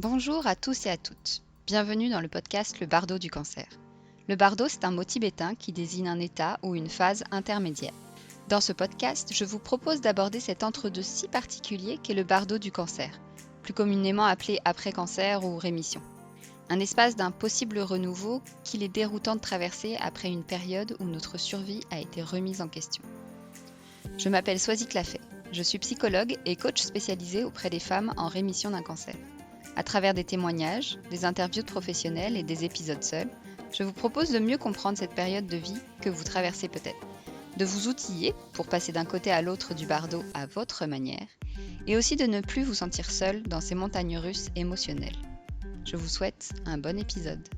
Bonjour à tous et à toutes. Bienvenue dans le podcast Le Bardo du cancer. Le bardo, c'est un mot tibétain qui désigne un état ou une phase intermédiaire. Dans ce podcast, je vous propose d'aborder cet entre-deux si particulier qu'est le bardo du cancer, plus communément appelé après-cancer ou rémission. Un espace d'un possible renouveau qu'il est déroutant de traverser après une période où notre survie a été remise en question. Je m'appelle Swazik Lafay. Je suis psychologue et coach spécialisé auprès des femmes en rémission d'un cancer. À travers des témoignages, des interviews de professionnels et des épisodes seuls, je vous propose de mieux comprendre cette période de vie que vous traversez peut-être, de vous outiller pour passer d'un côté à l'autre du bardo à votre manière, et aussi de ne plus vous sentir seul dans ces montagnes russes émotionnelles. Je vous souhaite un bon épisode.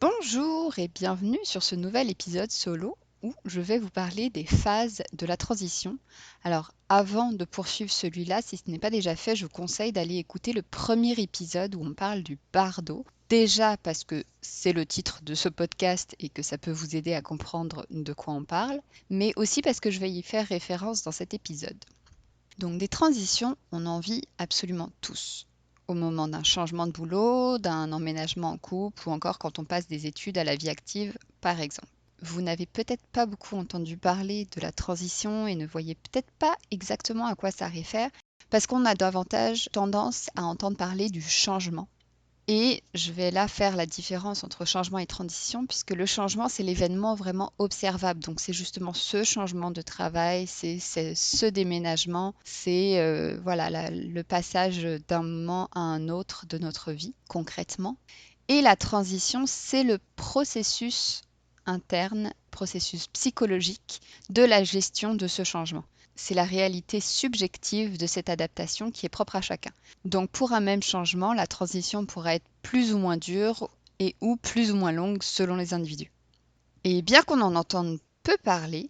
Bonjour et bienvenue sur ce nouvel épisode solo où je vais vous parler des phases de la transition. Alors, avant de poursuivre celui-là, si ce n'est pas déjà fait, je vous conseille d'aller écouter le premier épisode où on parle du bardo. Déjà parce que c'est le titre de ce podcast et que ça peut vous aider à comprendre de quoi on parle, mais aussi parce que je vais y faire référence dans cet épisode. Donc des transitions, on en vit absolument tous. Au moment d'un changement de boulot, d'un emménagement en couple ou encore quand on passe des études à la vie active, par exemple. Vous n'avez peut-être pas beaucoup entendu parler de la transition et ne voyez peut-être pas exactement à quoi ça réfère, parce qu'on a davantage tendance à entendre parler du changement. Et je vais là faire la différence entre changement et transition, puisque le changement, c'est l'événement vraiment observable. Donc, c'est justement ce changement de travail, c'est ce déménagement, c'est le passage d'un moment à un autre de notre vie, concrètement. Et la transition, c'est le processus interne, processus psychologique de la gestion de ce changement. C'est la réalité subjective de cette adaptation qui est propre à chacun. Donc pour un même changement, la transition pourra être plus ou moins dure et ou plus ou moins longue selon les individus. Et bien qu'on en entende peu parler,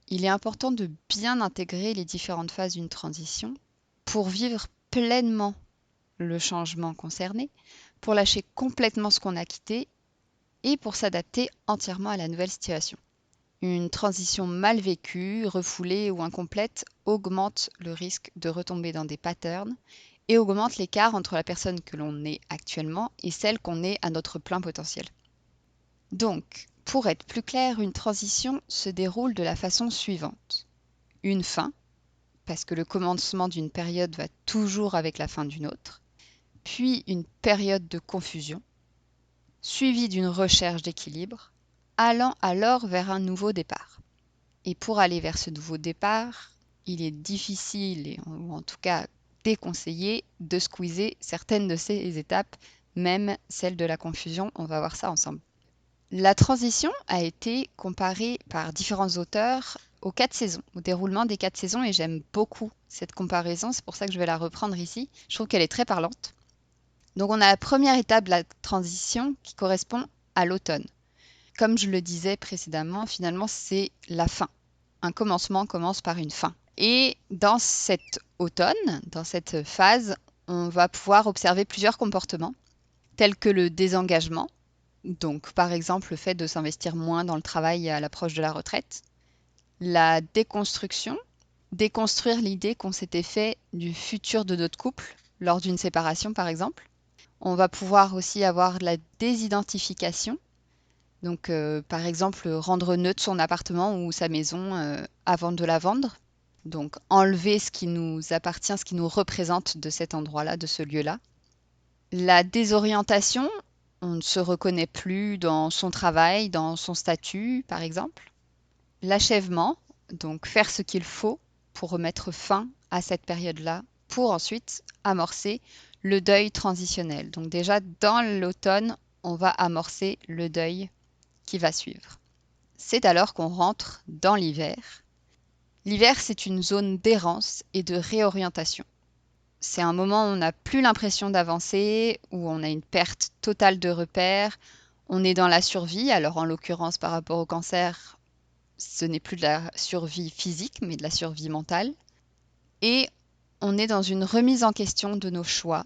il est important de bien intégrer les différentes phases d'une transition pour vivre pleinement le changement concerné, pour lâcher complètement ce qu'on a quitté et pour s'adapter entièrement à la nouvelle situation. Une transition mal vécue, refoulée ou incomplète augmente le risque de retomber dans des patterns et augmente l'écart entre la personne que l'on est actuellement et celle qu'on est à notre plein potentiel. Donc, pour être plus clair, une transition se déroule de la façon suivante. Une fin, parce que le commencement d'une période va toujours avec la fin d'une autre, puis une période de confusion, suivie d'une recherche d'équilibre, allant alors vers un nouveau départ. Et pour aller vers ce nouveau départ, il est difficile, ou en tout cas déconseillé, de squeezer certaines de ces étapes, même celle de la confusion. On va voir ça ensemble. La transition a été comparée par différents auteurs aux 4 saisons, au déroulement des 4 saisons, et j'aime beaucoup cette comparaison, c'est pour ça que je vais la reprendre ici. Je trouve qu'elle est très parlante. Donc on a la première étape de la transition qui correspond à l'automne. Comme je le disais précédemment, finalement c'est la fin. Un commencement commence par une fin. Et dans cet automne, dans cette phase, on va pouvoir observer plusieurs comportements, tels que le désengagement, donc par exemple le fait de s'investir moins dans le travail à l'approche de la retraite, la déconstruction, déconstruire l'idée qu'on s'était fait du futur de notre couple lors d'une séparation par exemple. On va pouvoir aussi avoir de la désidentification, donc par exemple rendre neutre son appartement ou sa maison avant de la vendre. Donc enlever ce qui nous appartient, ce qui nous représente de cet endroit-là, de ce lieu-là. La désorientation, on ne se reconnaît plus dans son travail, dans son statut par exemple. L'achèvement, donc faire ce qu'il faut pour remettre fin à cette période-là, pour ensuite amorcer le deuil transitionnel. Donc déjà dans l'automne, on va amorcer le deuil qui va suivre. C'est alors qu'on rentre dans l'hiver. L'hiver, c'est une zone d'errance et de réorientation. C'est un moment où on n'a plus l'impression d'avancer, où on a une perte totale de repères. On est dans la survie, alors en l'occurrence par rapport au cancer, ce n'est plus de la survie physique, mais de la survie mentale. Et on est dans une remise en question de nos choix,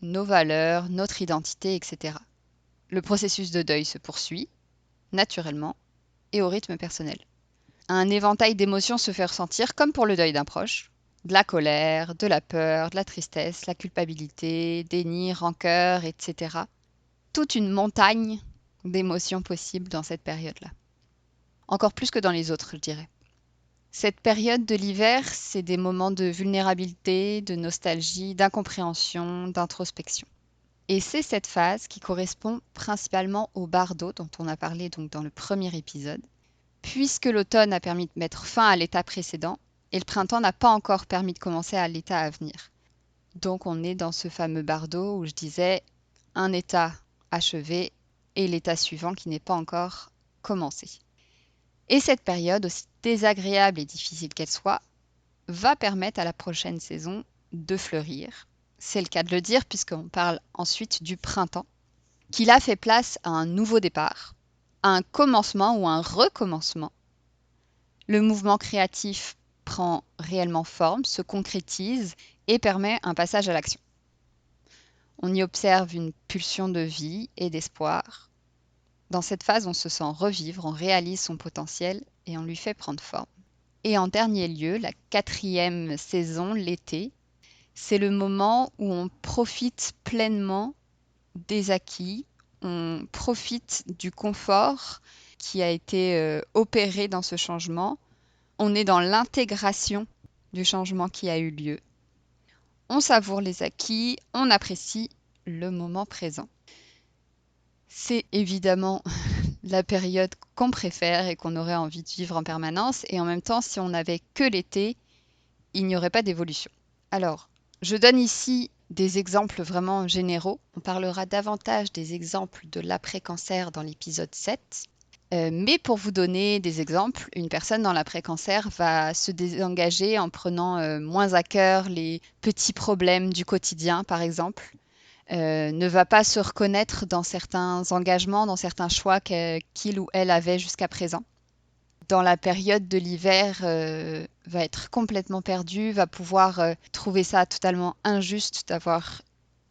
nos valeurs, notre identité, etc. Le processus de deuil se poursuit, naturellement, et au rythme personnel. Un éventail d'émotions se fait ressentir comme pour le deuil d'un proche. de la colère, de la peur, de la tristesse, la culpabilité, déni, rancœur, etc. Toute une montagne d'émotions possibles dans cette période-là. Encore plus que dans les autres, je dirais. Cette période de l'hiver, c'est des moments de vulnérabilité, de nostalgie, d'incompréhension, d'introspection. Et c'est cette phase qui correspond principalement au bardo dont on a parlé donc dans le premier épisode, puisque l'automne a permis de mettre fin à l'état précédent et le printemps n'a pas encore permis de commencer à l'état à venir. Donc on est dans ce fameux bardo où je disais un état achevé et l'état suivant qui n'est pas encore commencé. Et cette période, aussi désagréable et difficile qu'elle soit, va permettre à la prochaine saison de fleurir. C'est le cas de le dire puisqu'on parle ensuite du printemps, qui là fait place à un nouveau départ, à un commencement ou un recommencement. Le mouvement créatif prend réellement forme, se concrétise et permet un passage à l'action. On y observe une pulsion de vie et d'espoir. Dans cette phase, on se sent revivre, on réalise son potentiel et on lui fait prendre forme. Et en dernier lieu, la 4e saison, l'été, c'est le moment où on profite pleinement des acquis, on profite du confort qui a été opéré dans ce changement, on est dans l'intégration du changement qui a eu lieu, on savoure les acquis, on apprécie le moment présent. C'est évidemment la période qu'on préfère et qu'on aurait envie de vivre en permanence, et en même temps, si on n'avait que l'été, il n'y aurait pas d'évolution. Alors, je donne ici des exemples vraiment généraux. On parlera davantage des exemples de l'après-cancer dans l'épisode 7. Mais pour vous donner des exemples, une personne dans l'après-cancer va se désengager en prenant moins à cœur les petits problèmes du quotidien, par exemple. Ne va pas se reconnaître dans certains engagements, dans certains choix qu'il ou elle avait jusqu'à présent. Dans la période de l'hiver, va être complètement perdu, va pouvoir trouver ça totalement injuste d'avoir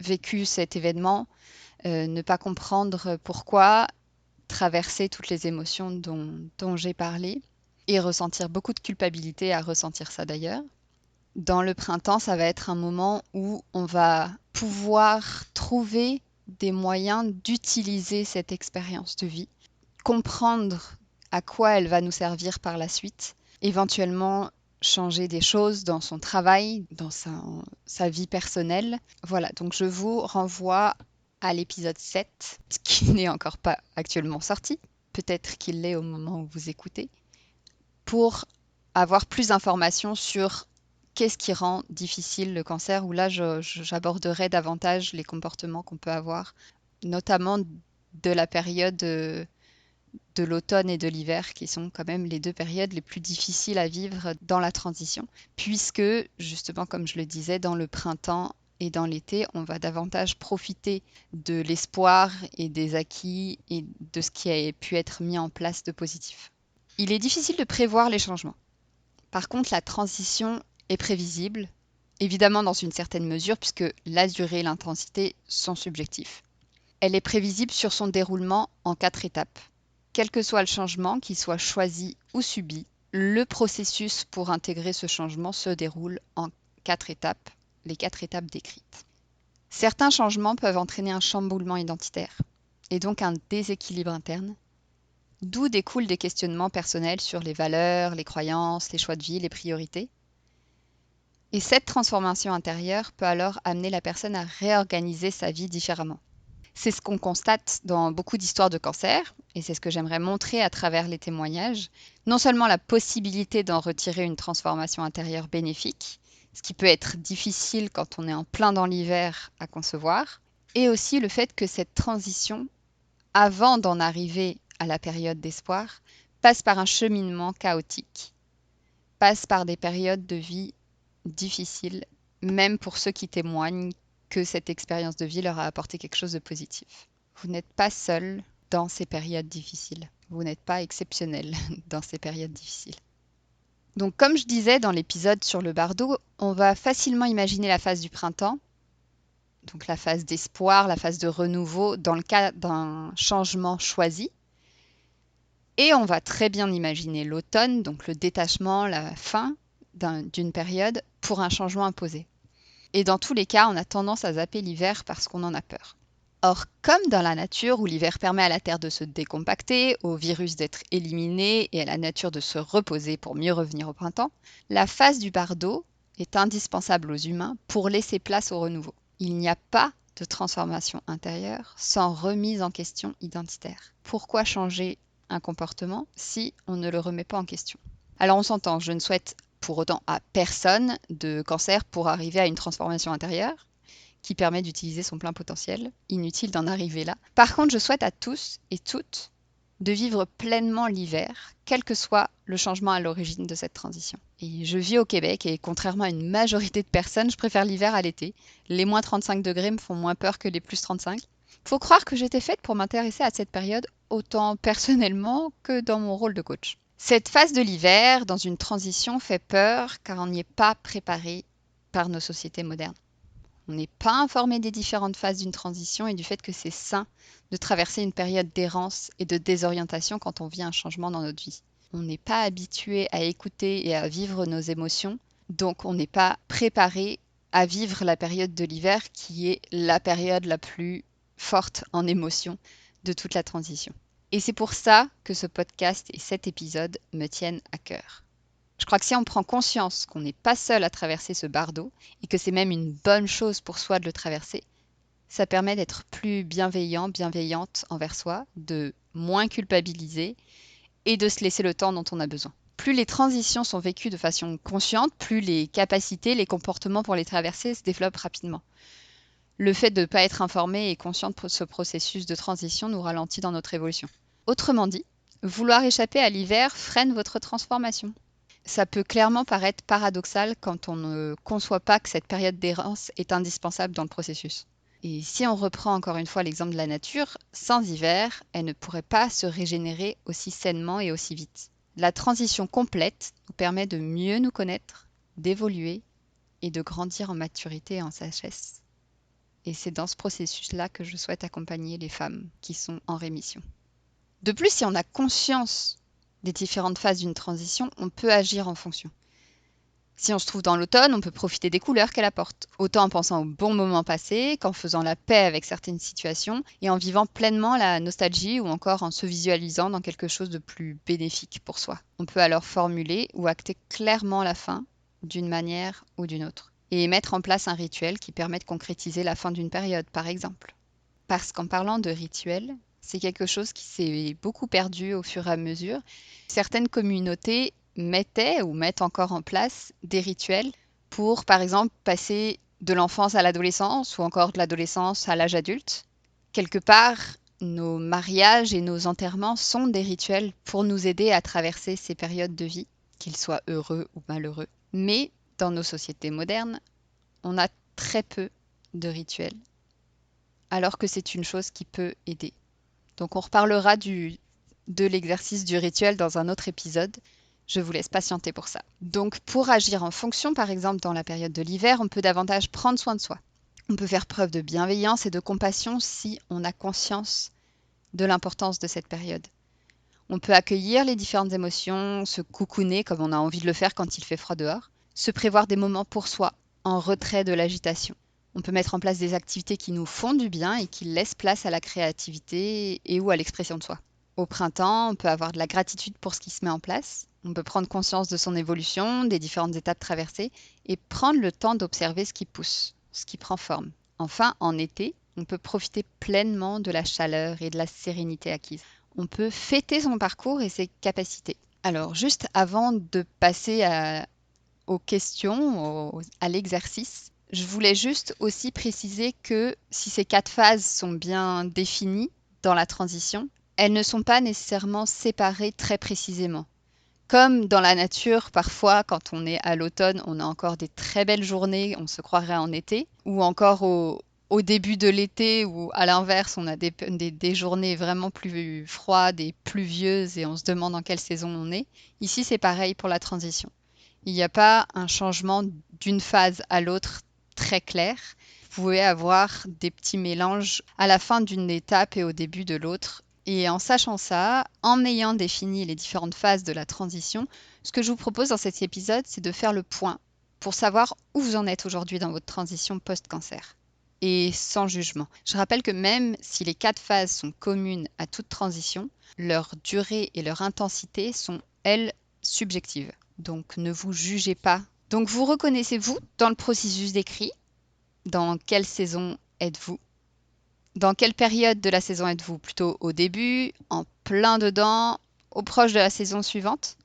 vécu cet événement, ne pas comprendre pourquoi, traverser toutes les émotions dont j'ai parlé et ressentir beaucoup de culpabilité à ressentir ça d'ailleurs. Dans le printemps, ça va être un moment où on va pouvoir trouver des moyens d'utiliser cette expérience de vie, comprendre à quoi elle va nous servir par la suite, éventuellement changer des choses dans son travail, dans sa vie personnelle. Voilà, donc je vous renvoie à l'épisode 7, qui n'est encore pas actuellement sorti, peut-être qu'il l'est au moment où vous écoutez, pour avoir plus d'informations sur qu'est-ce qui rend difficile le cancer, où là j'aborderai davantage les comportements qu'on peut avoir, notamment de la période de l'automne et de l'hiver, qui sont quand même les deux périodes les plus difficiles à vivre dans la transition, puisque justement, comme je le disais, dans le printemps et dans l'été, on va davantage profiter de l'espoir et des acquis et de ce qui a pu être mis en place de positif. Il est difficile de prévoir les changements. Par contre, la transition est prévisible, évidemment dans une certaine mesure, puisque la durée et l'intensité sont subjectifs. Elle est prévisible sur son déroulement en 4 étapes. Quel que soit le changement, qu'il soit choisi ou subi, le processus pour intégrer ce changement se déroule en 4 étapes, les 4 étapes décrites. Certains changements peuvent entraîner un chamboulement identitaire, et donc un déséquilibre interne, d'où découlent des questionnements personnels sur les valeurs, les croyances, les choix de vie, les priorités. Et cette transformation intérieure peut alors amener la personne à réorganiser sa vie différemment. C'est ce qu'on constate dans beaucoup d'histoires de cancer, et c'est ce que j'aimerais montrer à travers les témoignages. Non seulement la possibilité d'en retirer une transformation intérieure bénéfique, ce qui peut être difficile quand on est en plein dans l'hiver à concevoir, et aussi le fait que cette transition, avant d'en arriver à la période d'espoir, passe par un cheminement chaotique, passe par des périodes de vie difficiles, même pour ceux qui témoignent que cette expérience de vie leur a apporté quelque chose de positif. Vous n'êtes pas seul dans ces périodes difficiles. Vous n'êtes pas exceptionnel dans ces périodes difficiles. Donc, comme je disais dans l'épisode sur le bardo, on va facilement imaginer la phase du printemps, donc la phase d'espoir, la phase de renouveau, dans le cas d'un changement choisi. Et on va très bien imaginer l'automne, donc le détachement, la fin, d'une période pour un changement imposé. Et dans tous les cas, on a tendance à zapper l'hiver parce qu'on en a peur. Or, comme dans la nature où l'hiver permet à la Terre de se décompacter, au virus d'être éliminé et à la nature de se reposer pour mieux revenir au printemps, la phase du bardo est indispensable aux humains pour laisser place au renouveau. Il n'y a pas de transformation intérieure sans remise en question identitaire. Pourquoi changer un comportement si on ne le remet pas en question? Alors on s'entend, je ne souhaite pour autant à personne de cancer pour arriver à une transformation intérieure qui permet d'utiliser son plein potentiel. Inutile d'en arriver là. Par contre, je souhaite à tous et toutes de vivre pleinement l'hiver, quel que soit le changement à l'origine de cette transition. Et je vis au Québec et contrairement à une majorité de personnes, je préfère l'hiver à l'été. Les moins 35 degrés me font moins peur que les plus 35. Faut croire que j'étais faite pour m'intéresser à cette période autant personnellement que dans mon rôle de coach. Cette phase de l'hiver, dans une transition, fait peur car on n'y est pas préparé par nos sociétés modernes. On n'est pas informé des différentes phases d'une transition et du fait que c'est sain de traverser une période d'errance et de désorientation quand on vit un changement dans notre vie. On n'est pas habitué à écouter et à vivre nos émotions, donc on n'est pas préparé à vivre la période de l'hiver qui est la période la plus forte en émotions de toute la transition. Et c'est pour ça que ce podcast et cet épisode me tiennent à cœur. Je crois que si on prend conscience qu'on n'est pas seul à traverser ce bardeau et que c'est même une bonne chose pour soi de le traverser, ça permet d'être plus bienveillant, bienveillante envers soi, de moins culpabiliser et de se laisser le temps dont on a besoin. Plus les transitions sont vécues de façon consciente, plus les capacités, les comportements pour les traverser se développent rapidement. Le fait de ne pas être informé et conscient de ce processus de transition nous ralentit dans notre évolution. Autrement dit, vouloir échapper à l'hiver freine votre transformation. Ça peut clairement paraître paradoxal quand on ne conçoit pas que cette période d'errance est indispensable dans le processus. Et si on reprend encore une fois l'exemple de la nature, sans hiver, elle ne pourrait pas se régénérer aussi sainement et aussi vite. La transition complète nous permet de mieux nous connaître, d'évoluer et de grandir en maturité et en sagesse. Et c'est dans ce processus-là que je souhaite accompagner les femmes qui sont en rémission. De plus, si on a conscience des différentes phases d'une transition, on peut agir en fonction. Si on se trouve dans l'automne, on peut profiter des couleurs qu'elle apporte, autant en pensant aux bons moments passés qu'en faisant la paix avec certaines situations et en vivant pleinement la nostalgie ou encore en se visualisant dans quelque chose de plus bénéfique pour soi. On peut alors formuler ou acter clairement la fin d'une manière ou d'une autre et mettre en place un rituel qui permet de concrétiser la fin d'une période, par exemple. Parce qu'en parlant de rituel, c'est quelque chose qui s'est beaucoup perdu au fur et à mesure. Certaines communautés mettaient ou mettent encore en place des rituels pour, par exemple, passer de l'enfance à l'adolescence ou encore de l'adolescence à l'âge adulte. Quelque part, nos mariages et nos enterrements sont des rituels pour nous aider à traverser ces périodes de vie, qu'ils soient heureux ou malheureux. Mais dans nos sociétés modernes, on a très peu de rituels, alors que c'est une chose qui peut aider. Donc on reparlera de l'exercice du rituel dans un autre épisode. Je vous laisse patienter pour ça. Donc pour agir en fonction, par exemple dans la période de l'hiver, on peut davantage prendre soin de soi. On peut faire preuve de bienveillance et de compassion si on a conscience de l'importance de cette période. On peut accueillir les différentes émotions, se coucouner comme on a envie de le faire quand il fait froid dehors, se prévoir des moments pour soi, en retrait de l'agitation. On peut mettre en place des activités qui nous font du bien et qui laissent place à la créativité et ou à l'expression de soi. Au printemps, on peut avoir de la gratitude pour ce qui se met en place. On peut prendre conscience de son évolution, des différentes étapes traversées et prendre le temps d'observer ce qui pousse, ce qui prend forme. Enfin, en été, on peut profiter pleinement de la chaleur et de la sérénité acquise. On peut fêter son parcours et ses capacités. Alors, juste avant de passer aux questions, à l'exercice, je voulais juste aussi préciser que si ces 4 phases sont bien définies dans la transition, elles ne sont pas nécessairement séparées très précisément. Comme dans la nature, parfois, quand on est à l'automne, on a encore des très belles journées, on se croirait en été, ou encore au début de l'été, où à l'inverse, on a des journées vraiment plus froides et pluvieuses, et on se demande dans quelle saison on est. Ici, c'est pareil pour la transition. Il n'y a pas un changement d'une phase à l'autre très clair. Vous pouvez avoir des petits mélanges à la fin d'une étape et au début de l'autre. Et en sachant ça, en ayant défini les différentes phases de la transition, ce que je vous propose dans cet épisode, c'est de faire le point pour savoir où vous en êtes aujourd'hui dans votre transition post-cancer. Et sans jugement. Je rappelle que même si les 4 phases sont communes à toute transition, leur durée et leur intensité sont, elles, subjectives. Donc ne vous jugez pas. Donc vous reconnaissez-vous dans le processus décrit? Dans quelle saison êtes-vous? Dans quelle période de la saison êtes-vous? Plutôt au début, en plein dedans, au proche de la saison suivante?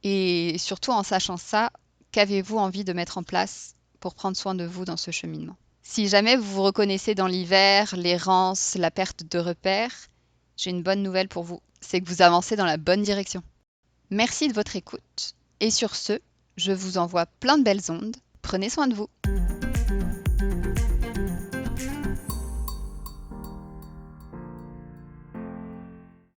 Et surtout en sachant ça, qu'avez-vous envie de mettre en place pour prendre soin de vous dans ce cheminement? Si jamais vous vous reconnaissez dans l'hiver, l'errance, la perte de repères, j'ai une bonne nouvelle pour vous, c'est que vous avancez dans la bonne direction. Merci de votre écoute et sur ce, je vous envoie plein de belles ondes. Prenez soin de vous.